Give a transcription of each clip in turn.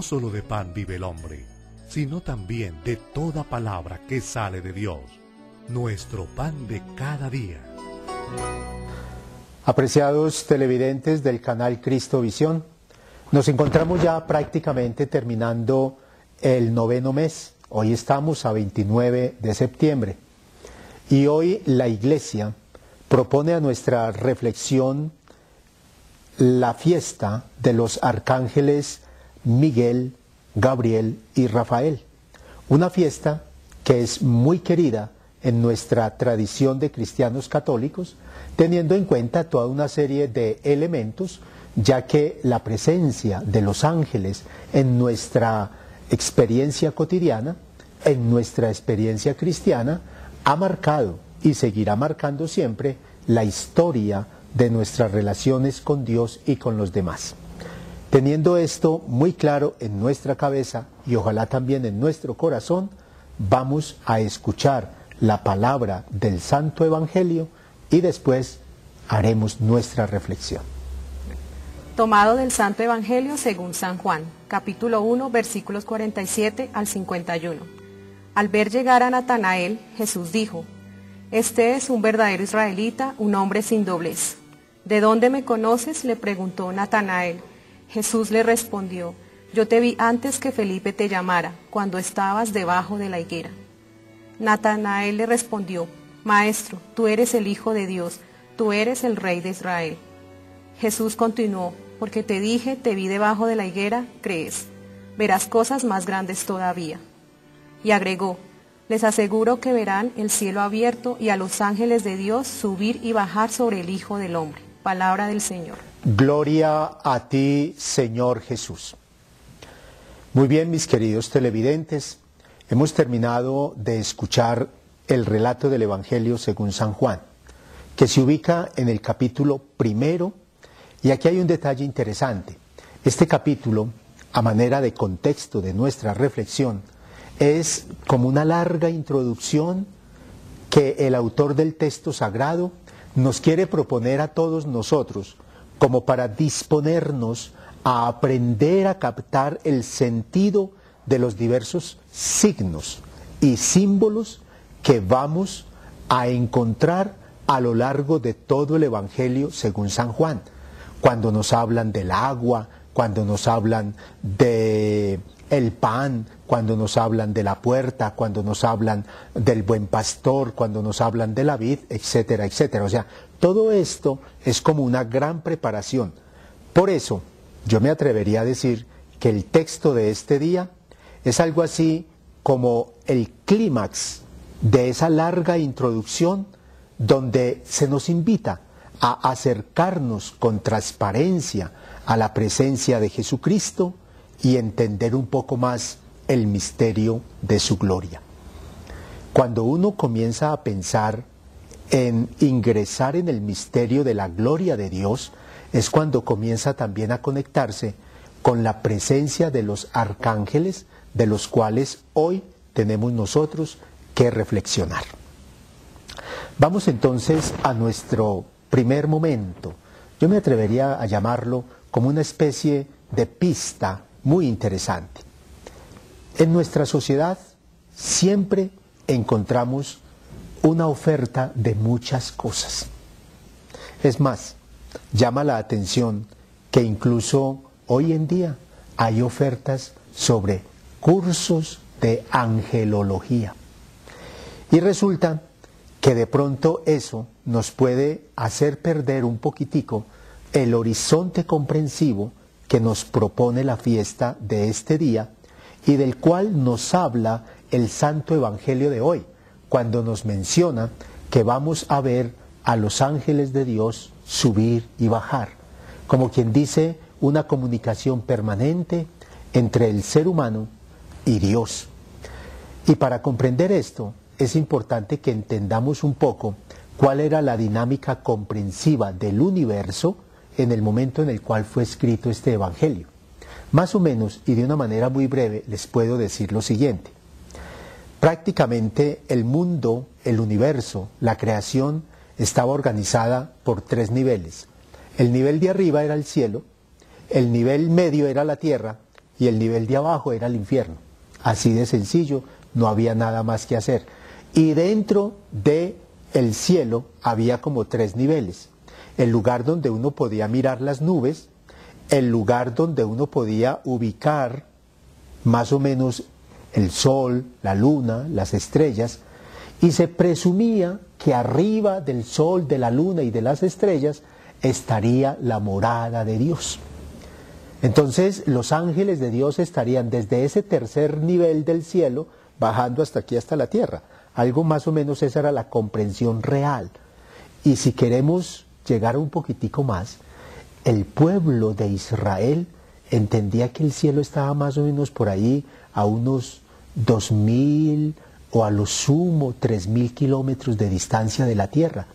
no solo de pan vive el hombre, sino también de toda palabra que sale de Dios, nuestro pan de cada día. Apreciados televidentes del canal Cristo Visión, nos encontramos ya prácticamente terminando el 9º mes. Hoy estamos a 29 de septiembre y hoy la Iglesia propone a nuestra reflexión la fiesta de los arcángeles Miguel, Gabriel y Rafael. Una fiesta que es muy querida en nuestra tradición de cristianos católicos, teniendo en cuenta toda una serie de elementos, ya que la presencia de los ángeles en nuestra experiencia cotidiana, en nuestra experiencia cristiana, ha marcado y seguirá marcando siempre la historia de nuestras relaciones con Dios y con los demás. Teniendo esto muy claro en nuestra cabeza y ojalá también en nuestro corazón, vamos a escuchar la palabra del Santo Evangelio y después haremos nuestra reflexión. Tomado del Santo Evangelio según San Juan, capítulo 1, versículos 47 al 51. Al ver llegar a Natanael, Jesús dijo: «Este es un verdadero israelita, un hombre sin doblez». «¿De dónde me conoces?», le preguntó Natanael. Jesús le respondió: «Yo te vi antes que Felipe te llamara, cuando estabas debajo de la higuera». Natanael le respondió: «Maestro, tú eres el Hijo de Dios, tú eres el Rey de Israel». Jesús continuó: «Porque te dije, te vi debajo de la higuera, crees. Verás cosas más grandes todavía». Y agregó: «Les aseguro que verán el cielo abierto y a los ángeles de Dios subir y bajar sobre el Hijo del Hombre». Palabra del Señor. Gloria a ti, Señor Jesús. Muy bien, mis queridos televidentes, hemos terminado de escuchar el relato del Evangelio según San Juan, que se ubica en el capítulo 1, y aquí hay un detalle interesante. Este capítulo, a manera de contexto de nuestra reflexión, es como una larga introducción que el autor del texto sagrado nos quiere proponer a todos nosotros como para disponernos a aprender a captar el sentido de los diversos signos y símbolos que vamos a encontrar a lo largo de todo el Evangelio según San Juan. Cuando nos hablan del agua, cuando nos hablan de el pan, cuando nos hablan de la puerta, cuando nos hablan del buen pastor, cuando nos hablan de la vid, etcétera, etcétera. O sea, todo esto es como una gran preparación. Por eso, yo me atrevería a decir que el texto de este día es algo así como el clímax de esa larga introducción donde se nos invita a acercarnos con transparencia a la presencia de Jesucristo y entender un poco más el misterio de su gloria. Cuando uno comienza a pensar en ingresar en el misterio de la gloria de Dios, es cuando comienza también a conectarse con la presencia de los arcángeles, de los cuales hoy tenemos nosotros que reflexionar. Vamos entonces a nuestro primer momento. Yo me atrevería a llamarlo como una especie de pista muy interesante. En nuestra sociedad siempre encontramos una oferta de muchas cosas. Es más, llama la atención que incluso hoy en día hay ofertas sobre cursos de angelología. Y resulta que de pronto eso nos puede hacer perder un poquitico el horizonte comprensivo que nos propone la fiesta de este día y del cual nos habla el Santo Evangelio de hoy, cuando nos menciona que vamos a ver a los ángeles de Dios subir y bajar, como quien dice, una comunicación permanente entre el ser humano y Dios. Y para comprender esto, es importante que entendamos un poco cuál era la dinámica comprensiva del universo en el momento en el cual fue escrito este Evangelio. Más o menos, y de una manera muy breve, les puedo decir lo siguiente. Prácticamente el mundo, el universo, la creación, estaba organizada por 3 niveles. El nivel de arriba era el cielo, el nivel medio era la tierra y el nivel de abajo era el infierno. Así de sencillo, no había nada más que hacer. Y dentro de el cielo había como 3 niveles. El lugar donde uno podía mirar las nubes, el lugar donde uno podía ubicar más o menos el sol, la luna, las estrellas, y se presumía que arriba del sol, de la luna y de las estrellas estaría la morada de Dios. Entonces los ángeles de Dios estarían desde ese tercer nivel del cielo bajando hasta aquí, hasta la tierra. Algo más o menos esa era la comprensión real. Y si queremos llegar un poquitico más, el pueblo de Israel entendía que el cielo estaba más o menos por ahí a unos 2000 o a lo sumo 3000 kilómetros de distancia de la tierra.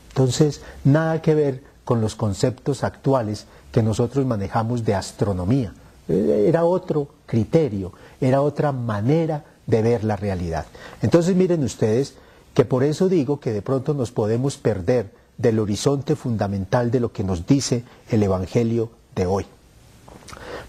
Entonces, nada que ver con los conceptos actuales que nosotros manejamos de astronomía. Era otro criterio, era otra manera de ver la realidad. Entonces miren ustedes que por eso digo que de pronto nos podemos perder del horizonte fundamental de lo que nos dice el Evangelio de hoy.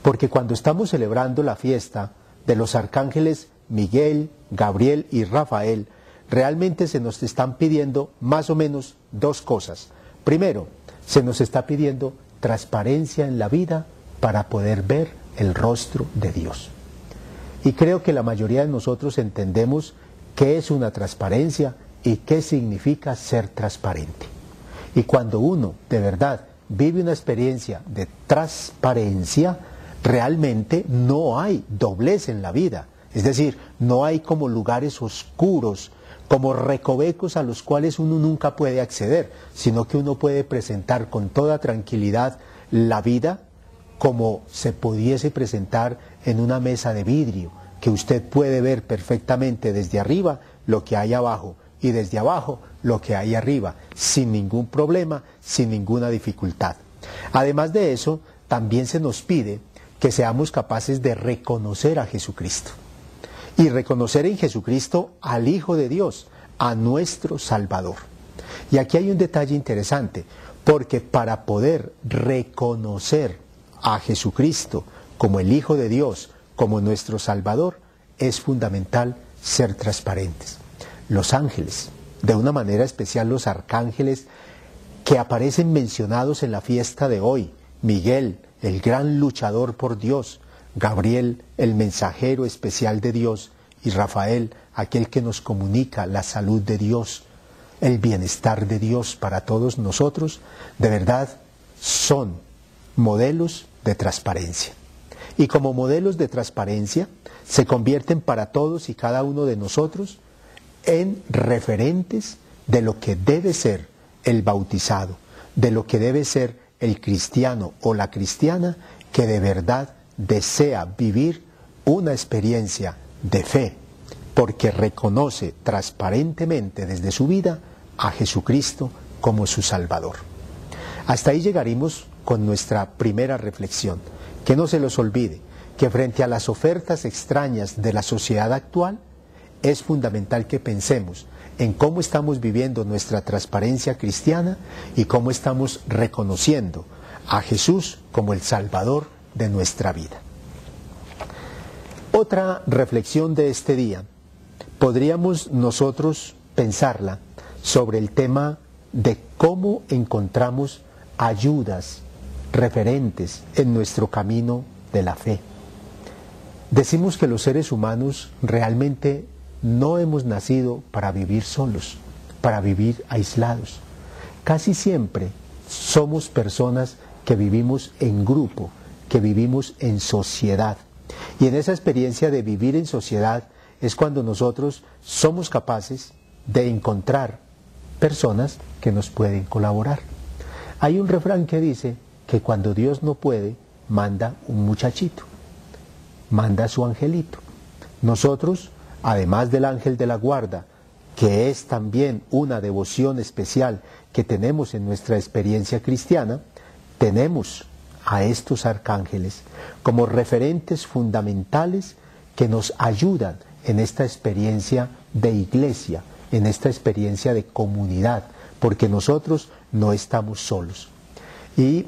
Porque cuando estamos celebrando la fiesta de los arcángeles Miguel, Gabriel y Rafael, realmente se nos están pidiendo más o menos 2 cosas. Primero, se nos está pidiendo transparencia en la vida para poder ver el rostro de Dios. Y creo que la mayoría de nosotros entendemos qué es una transparencia y qué significa ser transparente. Y cuando uno de verdad vive una experiencia de transparencia, realmente no hay doblez en la vida. Es decir, no hay como lugares oscuros, como recovecos a los cuales uno nunca puede acceder, sino que uno puede presentar con toda tranquilidad la vida como se pudiese presentar en una mesa de vidrio, que usted puede ver perfectamente desde arriba lo que hay abajo y desde abajo lo que hay arriba, sin ningún problema, sin ninguna dificultad. Además de eso, también se nos pide que seamos capaces de reconocer a Jesucristo. Y reconocer en Jesucristo al Hijo de Dios, a nuestro Salvador. Y aquí hay un detalle interesante, porque para poder reconocer a Jesucristo como el Hijo de Dios, como nuestro Salvador, es fundamental ser transparentes. Los ángeles, de una manera especial los arcángeles que aparecen mencionados en la fiesta de hoy, Miguel, el gran luchador por Dios, Gabriel, el mensajero especial de Dios, y Rafael, aquel que nos comunica la salud de Dios, el bienestar de Dios para todos nosotros, de verdad son modelos de transparencia. Y como modelos de transparencia se convierten para todos y cada uno de nosotros en referentes de lo que debe ser el bautizado, de lo que debe ser el cristiano o la cristiana que de verdad desea vivir una experiencia de fe, porque reconoce transparentemente desde su vida a Jesucristo como su Salvador. Hasta ahí llegaremos con nuestra primera reflexión. Que no se los olvide que frente a las ofertas extrañas de la sociedad actual, es fundamental que pensemos en cómo estamos viviendo nuestra transparencia cristiana y cómo estamos reconociendo a Jesús como el Salvador de nuestra vida. Otra reflexión de este día, podríamos nosotros pensarla sobre el tema de cómo encontramos ayudas, referentes en nuestro camino de la fe. Decimos que los seres humanos realmente no hemos nacido para vivir solos, para vivir aislados. Casi siempre somos personas que vivimos en grupo, que vivimos en sociedad. Y en esa experiencia de vivir en sociedad es cuando nosotros somos capaces de encontrar personas que nos pueden colaborar. Hay un refrán que dice que cuando Dios no puede, manda un muchachito, manda a su angelito. Nosotros, además del ángel de la guarda, que es también una devoción especial que tenemos en nuestra experiencia cristiana, tenemos a estos arcángeles como referentes fundamentales que nos ayudan en esta experiencia de iglesia, en esta experiencia de comunidad, porque nosotros no estamos solos. Y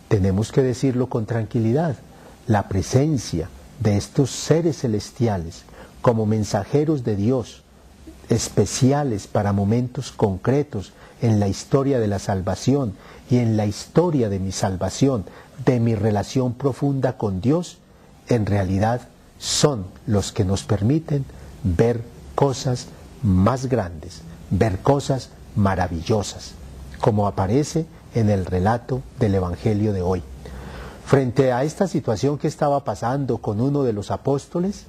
tenemos que decirlo con tranquilidad, la presencia de estos seres celestiales como mensajeros de Dios, especiales para momentos concretos en la historia de la salvación y en la historia de mi salvación, de mi relación profunda con Dios, en realidad son los que nos permiten ver cosas más grandes, ver cosas maravillosas, como aparece en el relato del Evangelio de hoy. Frente a esta situación que estaba pasando con uno de los apóstoles,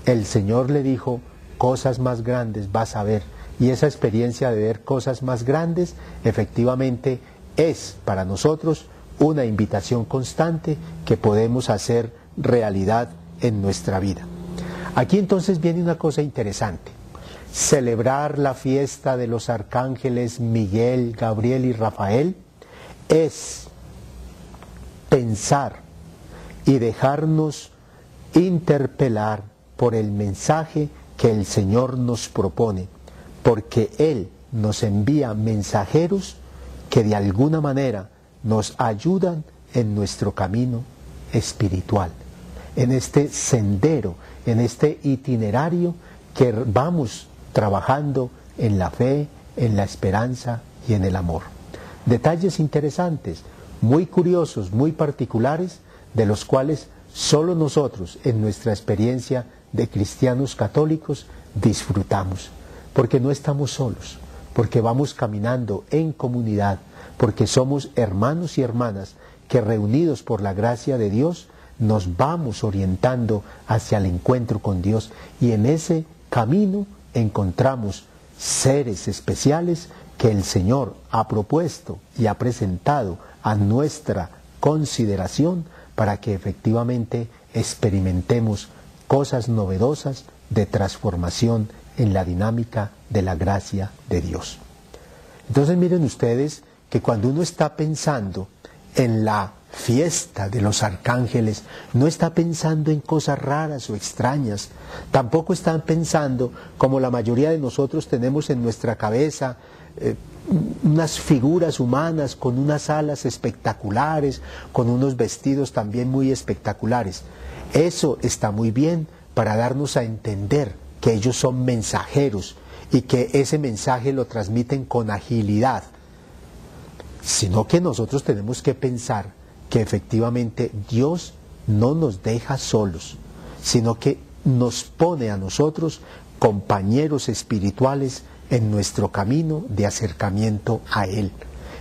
el Señor le dijo: cosas más grandes vas a ver. Y esa experiencia de ver cosas más grandes efectivamente es para nosotros una invitación constante que podemos hacer realidad en nuestra vida. Aquí entonces viene una cosa interesante. Celebrar la fiesta de los arcángeles Miguel, Gabriel y Rafael es pensar y dejarnos interpelar por el mensaje que el Señor nos propone, porque Él nos envía mensajeros que de alguna manera nos ayudan en nuestro camino espiritual, en este sendero, en este itinerario que vamos trabajando en la fe, en la esperanza y en el amor. Detalles interesantes, muy curiosos, muy particulares, de los cuales solo nosotros, en nuestra experiencia de cristianos católicos, disfrutamos, porque no estamos solos, porque vamos caminando en comunidad, porque somos hermanos y hermanas que, reunidos por la gracia de Dios, nos vamos orientando hacia el encuentro con Dios, y en ese camino encontramos seres especiales que el Señor ha propuesto y ha presentado a nuestra consideración para que efectivamente experimentemos cosas novedosas de transformación en la dinámica de la gracia de Dios. Entonces miren ustedes que cuando uno está pensando en la fiesta de los arcángeles, no está pensando en cosas raras o extrañas, tampoco están pensando, como la mayoría de nosotros tenemos en nuestra cabeza, unas figuras humanas con unas alas espectaculares, con unos vestidos también muy espectaculares. Eso está muy bien para darnos a entender que ellos son mensajeros y que ese mensaje lo transmiten con agilidad, sino que nosotros tenemos que pensar que efectivamente Dios no nos deja solos, sino que nos pone a nosotros compañeros espirituales en nuestro camino de acercamiento a Él.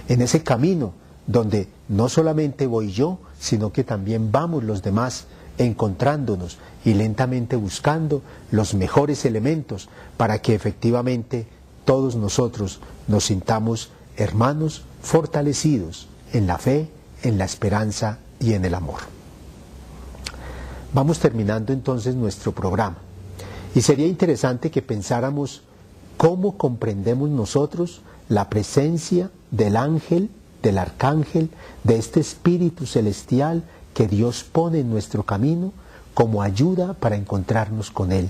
En ese camino donde no solamente voy yo, sino que también vamos los demás, encontrándonos y lentamente buscando los mejores elementos para que efectivamente todos nosotros nos sintamos hermanos fortalecidos en la fe, en la esperanza y en el amor. Vamos terminando entonces nuestro programa, y sería interesante que pensáramos cómo comprendemos nosotros la presencia del ángel, del arcángel, de este espíritu celestial que Dios pone en nuestro camino como ayuda para encontrarnos con Él,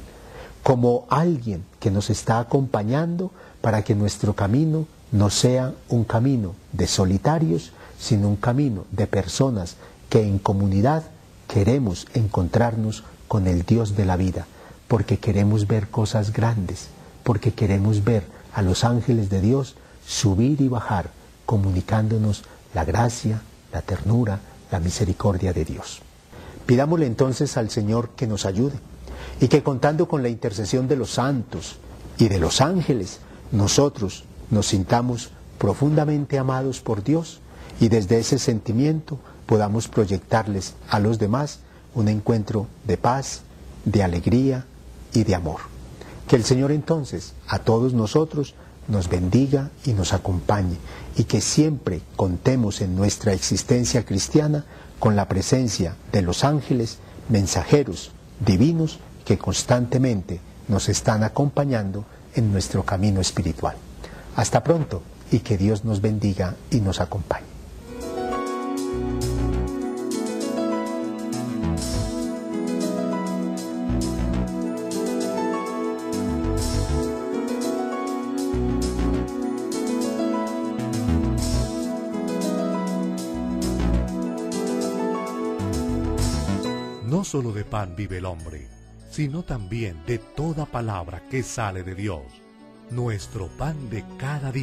como alguien que nos está acompañando para que nuestro camino no sea un camino de solitarios, sino un camino de personas que en comunidad queremos encontrarnos con el Dios de la vida, porque queremos ver cosas grandes, porque queremos ver a los ángeles de Dios subir y bajar, comunicándonos la gracia, la ternura, la misericordia de Dios. Pidámosle entonces al Señor que nos ayude, y que contando con la intercesión de los santos y de los ángeles, nosotros nos sintamos profundamente amados por Dios, y desde ese sentimiento podamos proyectarles a los demás un encuentro de paz, de alegría y de amor. Que el Señor entonces a todos nosotros nos bendiga y nos acompañe, y que siempre contemos en nuestra existencia cristiana con la presencia de los ángeles, mensajeros divinos que constantemente nos están acompañando en nuestro camino espiritual. Hasta pronto, y que Dios nos bendiga y nos acompañe. No No solo de pan vive el hombre, sino también de toda palabra que sale de Dios. Nuestro pan de cada día.